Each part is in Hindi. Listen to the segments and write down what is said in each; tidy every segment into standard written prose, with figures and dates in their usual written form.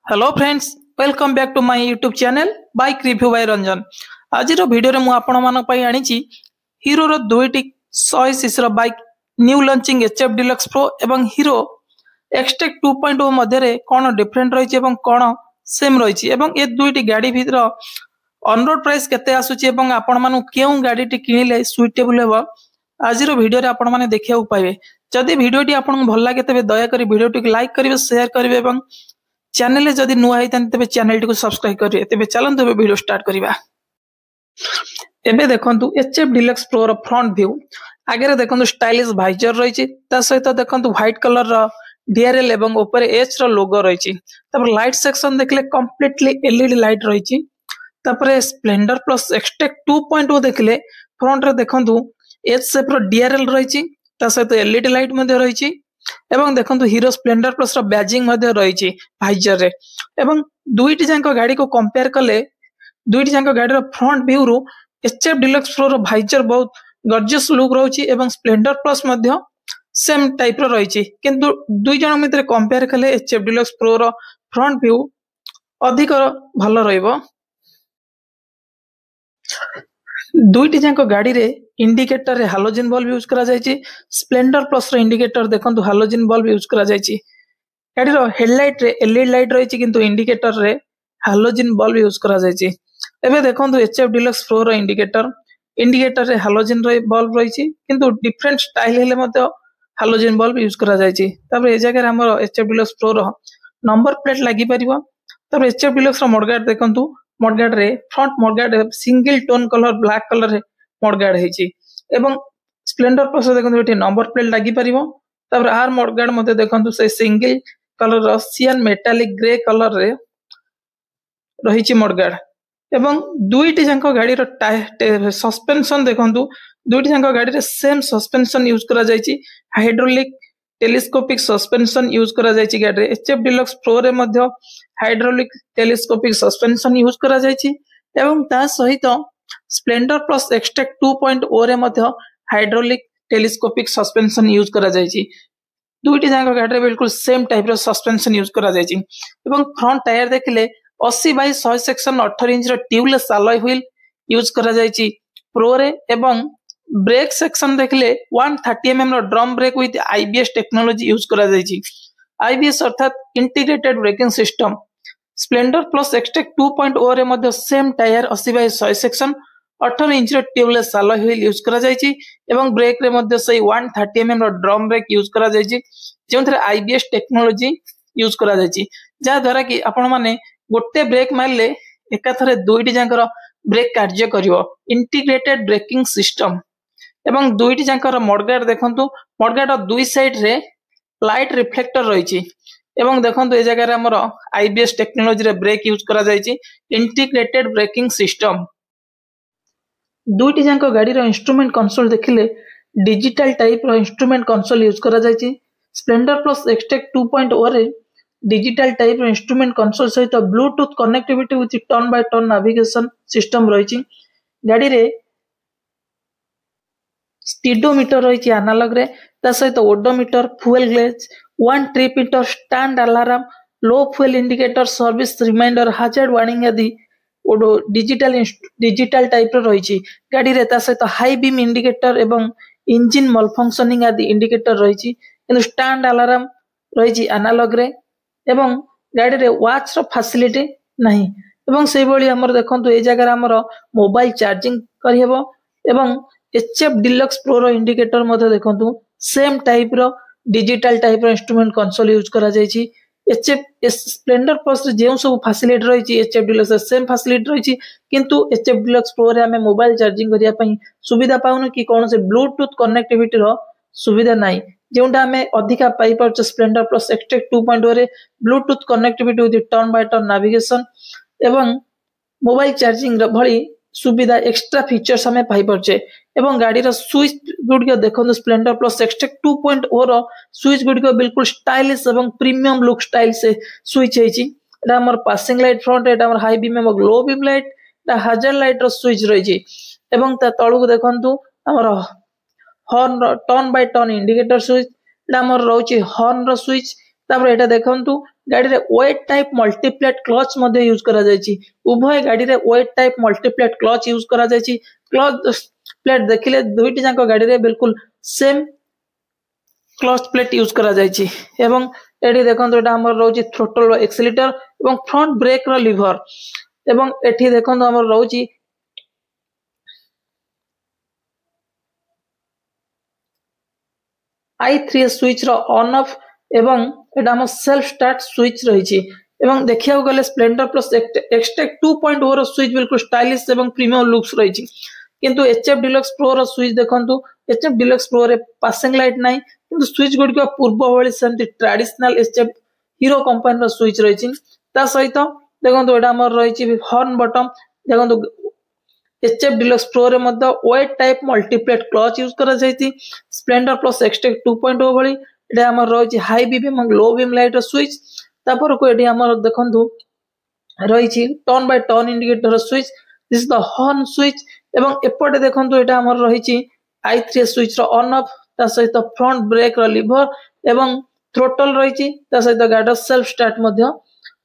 Hello friends, welcome back to my YouTube channel bike review by Ranjan. आज वीडियो रे मु आपण मानक पई आनिची हीरो रो दुईटी 100 सीसी रो bike new launching HF Deluxe Pro एवं हीरो एक्सटेक 2.0 मध्ये रे कोन डिफरेंट रहिची एवं कोन सेम रहिची एवं ए दुईटी गाड़ी भीतर ऑन रोड प्राइस केते आसुची एवं आपण मानु केउ गाड़ी टी किनिले सुइटेबल हेबो आज वीडियो रे आपण माने देखिया पाइबे। जदि वीडियो टी आपण भल लागे तबे दया करी वीडियो टी लाइक करिवे, शेयर करिवे एवं चैनल जदि नुआ होते चैनल टी सब्सक्राइब करिए। तेबे चलंतु वीडियो स्टार्ट करिबा। एबे देखंतु एचएफ डिलक्स प्रो रो फ्रंट व्यू। आगे देखंतु स्टाइलिश वाइजर रहिछि, ता सहित देखंतु व्हाइट कलर रो डीआरएल एवं ऊपर एच रो लोगो रहिछि। तपर लाइट सेक्शन देखले कंप्लीटली एलईडी लाइट रहिछि। तपर स्प्लेंडर प्लस एक्सटेक 2.0 देखले फ्रंट रे देखंतु एच शेप रो डीआरएल रहिछि, ता सहित एलईडी लाइट मध्ये रहिछि एवं देखंतु हीरो स्प्लेंडर प्लस रो बैजिंग मध्ये रहिछि वाइजर रे। एवं दुईटी जांको गाड़ी को कंपेयर कले दुईटी जांको गाड़ी रो फ्रंट व्यू रो एचएफ डिलक्स प्रो रो वाइजर बहुत गॉर्जियस लुक रहउछि एवं स्प्लेंडर प्लस मध्ये सेम टाइप रो रहिछि, किंतु दुई जन भितर कंपेयर कले एचएफ डिलक्स प्रो रो फ्रंट व्यू अधिक भलो रहइबो। दुईटी जांको गाड़ी रे इंडिकेटर रे हालोजन बल्ब यूज करा जायछि। स्प्लेंडर प्लस रो इंडिकेटर देखंतु हालोजन बल्ब यूज करा जायछि। गाड़ी रो हेडलाइट रे एलईडी लाइट रहिछि, किंतु इंडिकेटर रे हालोजन बल्ब यूज करा जायछि। एबे देखंतु एचएफ डिलक्स प्रो रो इंडिकेटर रे हालोजन रे बल्ब रहिछि, किंतु डिफरेंट स्टाइल हेले मते हालोजन बल्ब यूज करा जायछि। तबे ए जगह रे हमर एचएफ डिलक्स प्रो रो नंबर प्लेट लागि परिबो। तबे एचएफ डिलक्स रो मडगार्ड देखंतु मडगार्ड रे front mudguard single tone colour black colour रे मडगार्ड हेछि एवं स्प्लेंडर प्लस देखंतु एठी नंबर प्लेट लागि परिबो। तबे आर मडगार्ड मते देखंतु से सिंगल कलर रो सियन मेटालिक ग्रे कलर रे रहिछि मडगार्ड। एवं दुईटी जांको गाड़ी रो सस्पेंशन देखंतु दुईटी जांको गाड़ी रे सेम सस्पेंशन यूज करा जायछि। हाइड्रोलिक टेलीस्कोपिक सस्पेंशन यूज करा जायछि गाड़ी रे। एचएफ डिलक्स प्रो रे मध्ये हाइड्रोलिक टेलीस्कोपिक सस्पेंशन यूज करा जायछि एवं ता सहित स्प्लेंडर प्लस एक्सटेक 2.0 रे मध्ये हाइड्रोलिक टेलीस्कोपिक सस्पेंशन यूज करा जायछि। दुईटी जांको गाड़ी रे बिल्कुल सेम टाइप रो सस्पेंशन यूज करा जायछि एवं फ्रंट टायर देखले 80 बाय 100 सेक्शन 18 इंच रो ट्यूबलेस अलॉय व्हील यूज करा जायछि प्रो रे। एवं ब्रेक सेक्शन देखले 130 mm रो drum brake with IBS technology use करा जायछि। आईबीएस अर्थात integrated braking system. Splendor Plus Xtec 2.0 रे मध्ये same tyre 80 by 100 section 18 inch रो ट्यूबलेस अलॉय व्हील यूज करा जायछि एवं ब्रेक रे मध्ये सही 130 mm रो ड्रम ब्रेक यूज करा जायछि, जेउथरे आईबीएस टेक्नोलॉजी यूज करा जायछि, जा द्वारा कि आपण माने गोटे ब्रेक मारले एकाथरे दुईटी जांकर ब्रेक कार्य करिवो। इंटीग्रेटेड ब्रेकिंग सिस्टम एवं दुईटी जांकर मडगार्ड देखंतु मडगार्ड दुई साइड रे लाइट रिफ्लेक्टर रहिछि एवं देखंतु ए जगह रे हमर आईबीएस टेक्नोलॉजी रे ब्रेक यूज करा जायछि। Integrated braking system. दुईटी जांको गाड़ी रो इंस्ट्रूमेंट कंसोल देखिले डिजिटल टाइप रो इंस्ट्रूमेंट कंसोल यूज करा जायछि। स्प्लेंडर प्लस एक्सटेक 2.0 रे डिजिटल टाइप रो इंस्ट्रूमेंट कंसोल सहित Bluetooth connectivity with turn by turn navigation system रहिछि। गाड़ी रे स्पीडोमीटर रहिछि एनालॉग रे, ता सहित odometer, fuel gauge, 1 trip meter, stand alarm, low fuel indicator, service reminder, hazard warning आदि डिजिटल टाइप रो रहिछि। गाड़ी रे ता सहित हाई बीम इंडिकेटर एवं इंजन मल फंक्शनिंग आदि इंडिकेटर रहिछि, किंतु स्टैंड अलार्म रहिछि एनालॉग रे एवं गाड़ी रे वॉच रो फैसिलिटी नहीं। एवं सेहि भली हमर देखंतु ए जगह रे हमर मोबाइल चार्जिंग करि हेबो एवं एचएफ डिलक्स प्रो रो इंडिकेटर मध्ये देखंतु सेम टाइप रो डिजिटल टाइप रो इंस्ट्रूमेंट कंसोल यूज करा जायछि। एचएफ स्प्लेंडर प्लस रे जेउ सब फैसिलिटी रहिछि एचएफ डिलक्स रे सेम फैसिलिटी रहिछि, किंतु एचएफ डिलक्स प्रो रे हमें मोबाइल चार्जिंग करिया पई सुविधा पाउनु कि कोन से ब्लूटूथ कनेक्टिविटी रो सुविधा नाही, जेउंटा हमें अधिका पाई परछ स्प्लेंडर प्लस एक्सटेक 2.0 रे Bluetooth connectivity with turn by turn navigation एवं मोबाइल चार्जिंग रो भली सुविधा एक्स्ट्रा फीचर्स हमें पाई परछे। एवं गाड़ी रो स्विच गुड देखो स्प्लेंडर प्लस एक्सटेक 2.0 रो स्विच गुड बिल्कुल स्टाइलिश एवं प्रीमियम लुक स्टाइल से स्विच हेछि। एटा हमर पासिंग लाइट फ्रंट, एटा हमर हाई बीम एवं लो बीम लाइट, एटा हैजर्ड लाइट रो स्विच रहिछि एवं ता तळु देखंतु हमर हॉर्न रो turn by turn indicator switch, एटा हमर रहउछि हॉर्न रो स्विच। तापर एटा देखंतु गाड़ी रे वेट टाइप मल्टीप्लेट क्लच मध्ये यूज करा जायछि उभय गाड़ी रे wet type multiplate clutch use करा जायछि क्लच प्लेट देखिले दुईटी जांको गाड़ी रे बिल्कुल सेम क्लच प्लेट यूज करा जायछि एवं एठी देखंतु एटा हमर रहउछि थ्रोटल एक्सीलेटर एवं फ्रंट ब्रेक रो लीवर एवं एठी देखंतु हमर रहउछि i3 स्विच रो ऑन ऑफ एवं एटा हम सेल्फ स्टार्ट स्विच रहिछि एवं देखिया गले स्प्लेंडर प्लस एक्सटेक 2.0 रो स्विच बिल्कुल स्टाइलिश एवं प्रीमियम लुक्स रहिछि किंतु एचएफ डिलक्स प्रो रो स्विच देखंतु एचएफ डिलक्स प्रो रे पासिंग लाइट नाही किंतु स्विच गुड को पूर्व भଳି सेमति ट्रेडिशनल एचएफ हीरो कंपनी रो स्विच रहिछि ता सहित देखंतु एटा हमर रहिछि हॉर्न बटन देखंतु एचएफ डिलक्स प्रो रे मध्य wet type multiplate clutch use करा जायति स्प्लेंडर प्लस एक्सटेक 2.0 भଳି एटा हमर रहिछि हाई बीम एवं लो बीम लाइट रो स्विच तापर को एटी हमर देखंतु रहिछि turn by turn indicator switch this is the horn switch एवं एपटे देखंतु एटा हमर रहिछि i3 स्विच रो ऑन ऑफ ता सहित फ्रंट ब्रेक रो लीवर एवं थ्रोटल रहिछि ता सहित गाड़ी सेल्फ स्टार्ट मध्य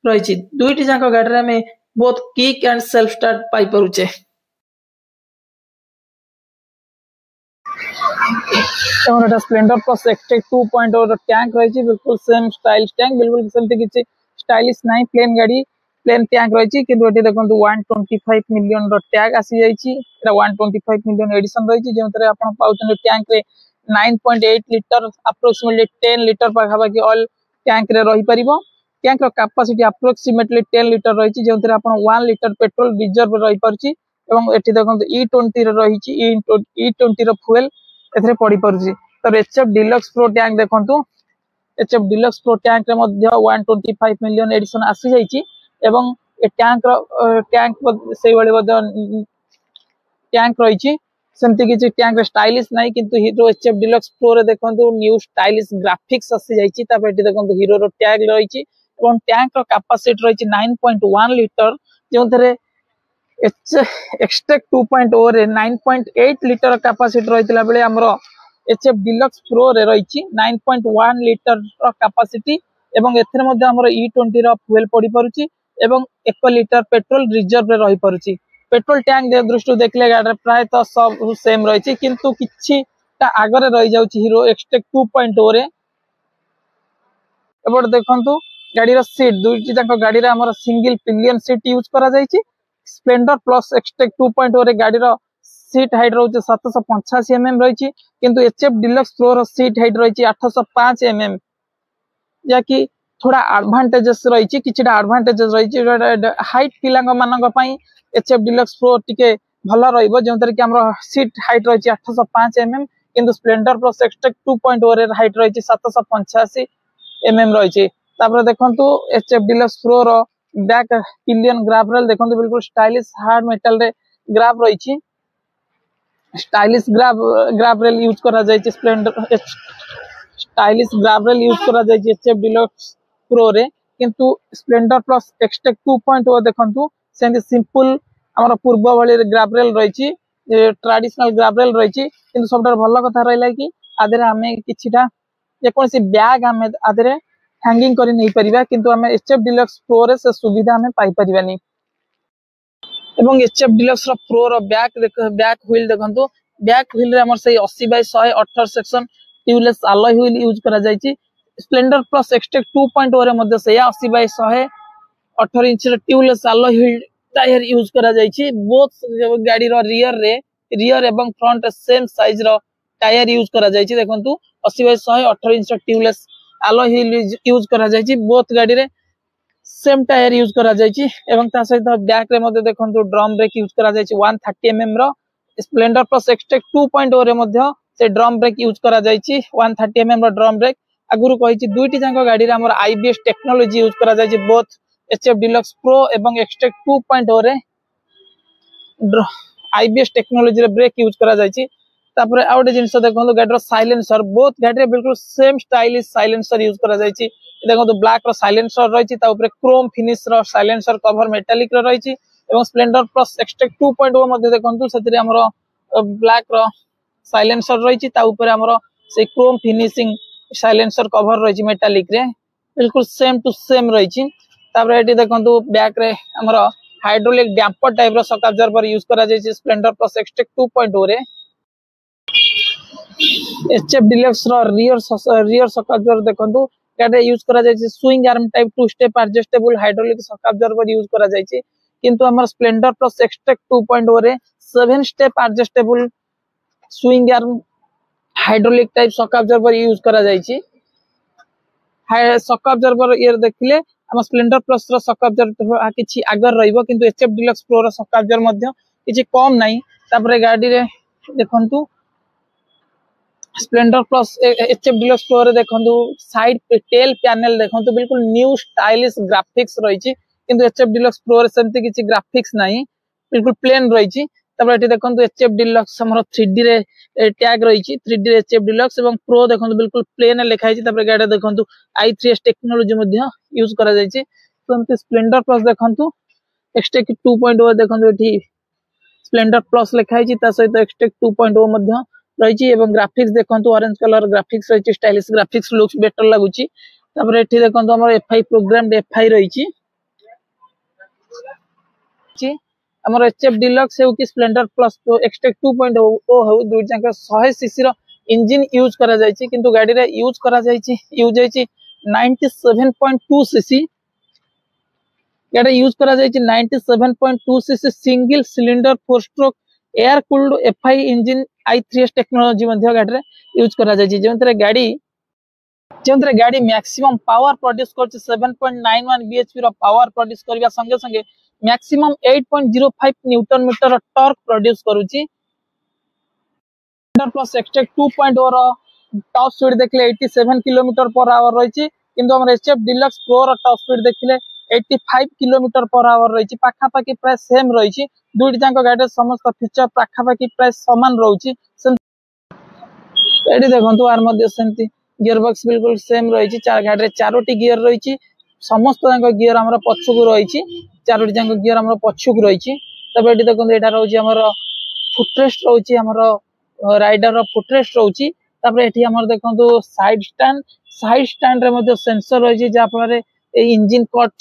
रहिछि दुईटी जांको गाड़ी रे हमें both kick and self start पाई परुचे एवं स्प्लेंडर प्लस एक्सटेक 2.0 टैंक रही बिल्कुल सेम स्टाइल टैंक बिल्कुल सेमती किसी स्टाइलिश नहीं प्लेन गाड़ी प्लेन टैंक रही किंतु एटी देखंतु 125 मिलियन रो टैग आसी जाईची एटा 125 मिलियन एडिशन रही जेतरे आपण पाउछन टैंक रे 9.8 लीटर अप्रोक्सीमेटली 10 लीटर पाखा बाकी ऑयल टैंक रे रही परिबो टैंक रो कैपेसिटी अप्रोक्सीमेटली 10 लीटर रही जेतरे आपण 1 लीटर पेट्रोल रिजर्व रही परची एवं एटी देखंतु E20 रे रही E20 रो फ्यूल एथरे पड़ी परची तो एचएफ डिलक्स प्रो टैंक देखंतु एचएफ डिलक्स प्रो टैंक रे मध्य 125 मिलियन एडिशन आसी जाईची एवं ए टैंक रो टैंक से वाली टैंक रही सेमती किसी टैंक स्टाइलिश नहीं किंतु हीरो एचएफ डिलक्स प्रो रे देखंतु न्यू स्टाइलिश ग्राफिक्स आसी जाईची तापर एटी देखंतु हीरो रो टैग रही एवं टैंक रो कैपेसिटी रही 9.1 लीटर जोंथरे एक्सटेक 2.0 रे 9.8 लीटर कैपेसिटी रहितला बेले हमरो एचएफ डिलक्स प्रो रे रही 9.1 लीटर रो कैपेसिटी एवं एथरे मध्ये हमरो E20 रो फ्यूल पड़ी परुची एवं 1 लीटर पेट्रोल रिजर्व रे रही परुची पेट्रोल टैंक दे दृष्टि देखले गाड़ी प्राय तो सब सेम रही किंतु किछि ता आगरे रही जाउची हीरो एक्सटेक 2.0 रे एबड देखंतु गाड़ी रो सीट दुईटी जाक गाड़ी रे हमरो सिंगल पिलियन सीट यूज करा जाईची स्प्लेंडर प्लस एक्सटेक 2.0 रे गाड़ी रो सीट हाइट रहउचे 785 mm रही किंतु एचएफ डिलक्स प्रो रो सीट हाइट रही 805 mm जाकि थोड़ा एडवांटेजेस रही किछिटा एडवांटेजेस रही हाइट पिलांग मानक पई एचएफ डिलक्स प्रो टिके भलो रहइबो जोंतरे कि हमरो सीट हाइट रही 805 mm किंतु स्प्लेंडर प्लस एक्सटेक 2.0 रे हाइट रही 785 mm रही तापर देखंतु एचएफ डिलक्स प्रो रो बैक पिलियन ग्राफ रेल देखंतु बिल्कुल स्टाइलिश हार्ड मेटल रे ग्राफ रही स्टाइलिश ग्राफ रेल यूज करा जाय Splendor stylish graph rail use करा जाय एचएफ डिलक्स प्रो रे किंतु स्प्लेंडर प्लस एक्सटेक 2.0 देखंतु सेंति सिंपल हमर पूर्व भली ग्राफ रेल रही ट्रेडिशनल ग्राफ रेल रही किंतु सबटा भलो कथा रहला कि आदरे हमें किछिटा जे कोनसी बैग हमें आदरे हैंगिंग करी नहीं परिबा किंतु हमें एचएफ डिलक्स प्रो रे से सुविधा हमें पाई परिबानी एवं एचएफ डिलक्स रो प्रो रो बैक व्हील देखंतु बैक व्हील रे हमर सही 80/118 section tubeless alloy wheel use करा जायछि स्प्लेंडर प्लस एक्सटेक 2.0 रे मध्ये से 80/118 इंच रे tubeless alloy wheel tyre use करा जायछि बोथ गाड़ी रो रियर एवं फ्रंट सेम साइज रो टायर यूज करा जायछि देखंतु 80/118 inch tubeless alloy wheel use करा जायछि बोथ गाड़ी रे सेम टायर यूज करा जायछि एवं ता सहित बैक रे मध्ये देखंतु ड्रम ब्रेक यूज करा जायछि 130 mm रो स्प्लेंडर प्लस एक्सटेक 2.0 रे मध्ये से ड्रम ब्रेक यूज करा जायछि 130 mm रो ड्रम ब्रेक आगुरु कहिछि दुईटी जांको गाड़ी रे हमर आईबीएस टेक्नोलॉजी यूज करा जायछि बोथ एचएफ डिलक्स प्रो एवं एक्सटेक 2.0 रे आईबीएस टेक्नोलॉजी रे ब्रेक यूज करा जायछि तापर आउटे जिंस देखंतु गाड़ी रो साइलेंसर बोथ गाड़ी रे बिल्कुल सेम स्टाइलिश साइलेंसर यूज करा जायछि देखो तो ब्लैक रो साइलेंसर रही ऊपर क्रोम फिनिश रो साइलेंसर कवर मेटालिक रो रही एवं स्प्लेंडर प्लस एक्सटेक 2.0 मध्ये देखंतु सेतिरे हमरो ब्लैक रो साइलेंसर रही ऊपर हमरो से क्रोम फिनिशिंग साइलेंसर कवर रही मेटालिक रे बिल्कुल सेम टू सेम रही। ये देखो बैक रे हमर हाइड्रोलिक डैम्पर टाइप रो शॉक अब्जॉर्बर यूज करा जाय स्प्लेंडर प्लस एक्सटेक 2.0 रे। एचएफ डिलक्स रो रियर शॉक अब्जॉर्बर देखो गाड़ी यूज करा जाय swing arm type 2 step adjustable hydraulic shock absorber use करा जाय किंतु हमर स्प्लेंडर प्लस एक्सटेक 2.0 रे 7 step adjustable swing arm hydraulic type shock absorber use करा जाय शॉक अब्जॉर्बर ये देखिले हम स्प्लेंडर प्लस रो शॉक अब्जॉर्बर किछि आगर रहइबो किंतु एचएफ डिलक्स प्रो रो शॉक अब्जॉर्बर मध्य किछि कम नाही। तापरे गाड़ी रे देखंतु Splendor plus HF Deluxe Pro रे देखंतु साइड टेल पैनल देखंतु बिल्कुल न्यू स्टाइलिश ग्राफिक्स रहिछि किंतु एचएफ डिलक्स प्रो रे सेमति किछि ग्राफिक्स नाही बिल्कुल प्लेन रहिछि। तापर एठी देखंतु एचएफ डिलक्स हमर 3D रे टैग रहिछि 3D रे एचएफ डिलक्स एवं प्रो देखंतु बिल्कुल प्लेन लिखा हिछि। तापर गाडी देखंतु i3s टेक्नोलॉजी मध्य यूज करा जायछि। सेमति स्प्लेंडर प्लस देखंतु एक्सटेक 2.0 देखंतु एठी स्प्लेंडर प्लस लिखा हिछि ता सहित एक्सटेक 2.0 मध्य रहिछि एवं ग्राफिक्स देखंतु ऑरेंज कलर ग्राफिक्स रहिछि स्टाइलिश ग्राफिक्स लुक्स बेटर लागुछि। तापर एठी देखंतु हमर एफआई प्रोग्राम्ड एफआई रहिछि हमर एचएफ डिलक्स हेउ कि स्प्लेंडर प्लस एक्सटेक 2.0 हेउ दुई जांक 100 सीसी रो इंजन यूज करा जायछि किंतु गाडी रे यूज करा जायछि 97.2 सीसी गाडी यूज करा जायछि 97.2 cc single cylinder 4 stroke air cooled FI engine i3s technology मध्य गाडी रे यूज करा जायछि जेंतरे गाडी मैक्सिमम पावर प्रोड्यूस करछि 7.91 bhp रो पावर प्रोड्यूस करबा संगे संगे maximum 8.05 newton metre torque produce करूची। प्लस एक्सटेक 2.0 रो टॉप स्पीड देखले 87 किलोमीटर पर आवर रहिची किंतु हमर एचएफ डिलक्स प्रो रो टॉप स्पीड देखले 85 किलोमीटर पर आवर रहिची पाखा पाखी प्राय सेम रहिची दुईटी जांको गाडी समस्त फीचर पाखा पाखी प्राय समान रहउची। एडी देखंतु आर मध्ये सेंती गियर बॉक्स बिल्कुल सेम रहिची चार गाडी रे चारोटी गियर रहिची समस्त जांको गियर हमर पछकु रहिची चारोटी जांको गियर हमर पछकु रहिची। तबे एडी देखंतु एटा रहउची हमर फुटरेस्ट रहउची हमर राइडर रो फुटरेस्ट रहउची। तबे एठी हमर देखंतु साइड स्टैंड रे मध्ये सेंसर रहिची जा फल रे ए इंजन कट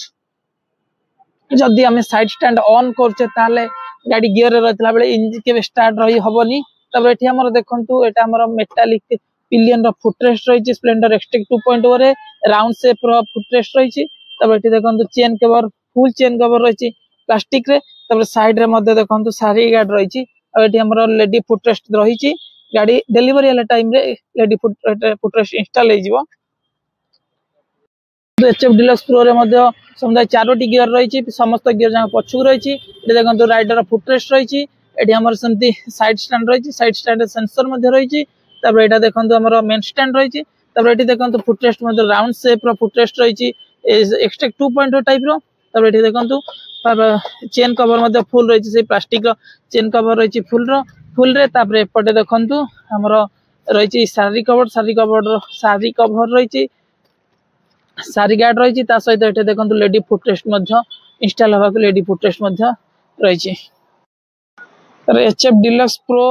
जदी हमें साइड स्टैंड ऑन करछे ताले गाडी गियर रे रहतला बेले इंजन के स्टार्ट रही हबनी। तबे एठी हमर देखंतु एटा हमर मेटालिक पिलियन रो फुटरेस्ट रहिची स्प्लेंडर एक्सटेक 2.0 रे राउंड शेप रो फुटरेस्ट रहिची। तबे एठी देखंतु chain cover full chain cover रहिची प्लास्टिक रे। तबे साइड रे मध्ये देखंतु सारी गार्ड रहिची आ एठी हमर लेडी फुटरेस्ट रहिची गाडी डिलीवरी वाला टाइम रे लेडी फुटरेस्ट इंस्टॉल हे जिवो। तो एचएफ डिलक्स प्रो रे मध्ये समुदाय चारोटी गियर रहिची समस्त गियर जाक पछुक रहिची एठी देखंतु राइडर फुटरेस्ट रहिची एठी हमर संती साइड स्टैंड रहिची साइड स्टैंड सेंसर मध्ये रहिची। तबे एटा देखंतु हमर मेन स्टैंड रहिची तबे एठी देखंतु फुटरेस्ट मध्ये राउंड शेप रो फुटरेस्ट रहिची एक्सटेक 2.0 टाइप रो। तबे एठी देखंतु चेन कवर मध्ये फुल रहिची से प्लास्टिक रो चेन कवर रहिची फुल रे। तापरे एपटे देखंतु हमर रहिची सारी कवर रहिची सारी गार्ड रहिची ता सहित एठी देखंतु लेडी फुटरेस्ट मध्ये इंस्टॉल हवा लेडी फुटरेस्ट मध्ये रहिची। एचएफ डिलक्स प्रो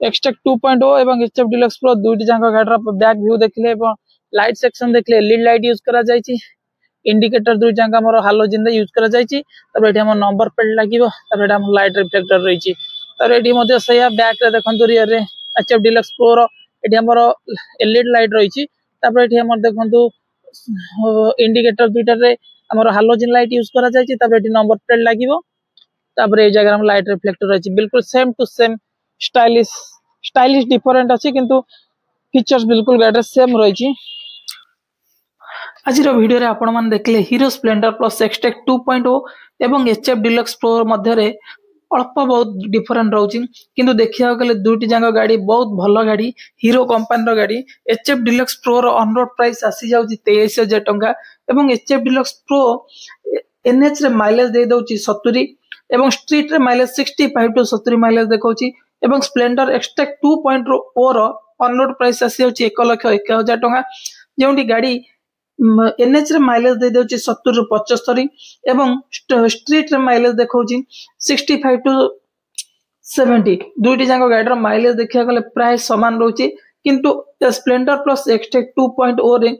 एक्सटेक 2.0 एवं एचएफ डिलक्स प्रो दुईटी जांको गाडीर बैक व्यू देखले एवं लाइट सेक्शन देखले एलईडी लाइट यूज करा जायछि इंडिकेटर दुई जांका हमर हालोजन रे यूज करा जायछि। तब एठी हमर नंबर प्लेट लागिवो तब एठी हमर लाइट रिफ्लेक्टर रहिछि। तब एठी मध्ये सया बैक रे देखंतु रियर रे एचएफ डिलक्स प्रो रो एठी हमर एलईडी लाइट रहिछि। तब एठी हमर देखंतु इंडिकेटर दुईटा रे हमर हालोजन लाइट यूज करा जायछि। तब एठी नंबर प्लेट लागिवो तब ए जगह हम लाइट रिफ्लेक्टर रहिछि बिल्कुल same to same stylish different अछि किंतु फीचर्स बिल्कुल गाडी सेम रहिछि। आज वीडियो रे आपण मान देखले हीरो स्प्लेंडर प्लस एक्सटेक 2.0 एवं एचएफ डिलक्स प्रो मध्य रे अल्प बहुत डिफरेंट रहउछि किंतु देखिया गले दुईटी जांग गाड़ी बहुत भलो गाड़ी हीरो कंपनी रो गाड़ी। एचएफ डिलक्स प्रो रो ऑन रोड प्राइस आसी जाउछि 23000 टंका एवं एचएफ डिलक्स प्रो एनएच रे माइलेज दे दउछि 70 एवं स्ट्रीट रे माइलेज 65 टू 70 माइलेज देखौछि एवं स्प्लेंडर एक्सटेक 2.0 रो ऑन रोड प्राइस आसी जाउछि 1,01,000 टंका जेउंटी गाड़ी एनएच रे माइलेज दे दउछि 70 रु 75 एवं स्ट्रीट रे माइलेज देखौछि 65 टू 70 दुईटी जांको गाडीर माइलेज देखिया गले प्राय समान रहउछि किंतु स्प्लेंडर प्लस एक्सटेक 2.0 रे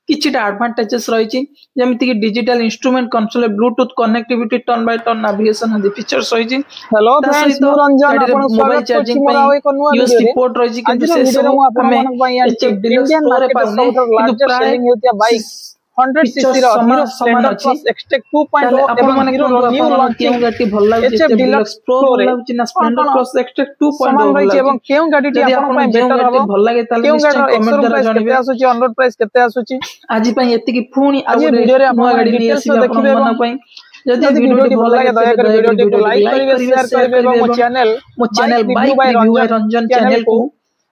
किछिटा एडवांटेजेस रही जमिति कि digital instrument console Bluetooth connectivity turn by turn navigation आदि फीचर्स रही हेलो फ्रेंड्स मु रंजन आपण मोबाइल स्वागत चार्जिंग करछि मोरा एक नुआ यूएसबी पोर्ट रही किंतु से सब हमें इंडियन मार्केट में लार्जेस्ट सेलिंग होतिया बाइक 100 सीसी रो हीरो स्प्लेंडर प्लस एक्सटेक 2.0 एवं हीरो न्यू लॉन्चिंग गाड़ी भल लागे एचएफ डिलक्स प्रो भल लागे ना स्प्लेंडर प्लस एक्सटेक 2.0 समान रही एवं केउ गाडीटी आपण पय बेटर हबो भल लागे ताले निश्चय कमेंट द्वारा केते आसुची ऑन रोड प्राइस केते आसुची आज पय एति की पुणी आज वीडियो रे आपण गाडी नै आसी आपण मन पय जदि वीडियो भल लागे दया कर वीडियो को लाइक करिवे शेयर करिवे एवं मो channel bike review Ranjan channel को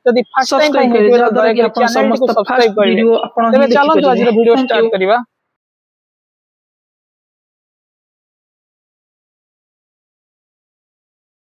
जदि फर्स्ट टाइम पे दया कर अपन समस्त सब्सक्राइब करिवे तबे चलो आज वीडियो स्टार्ट करिवा।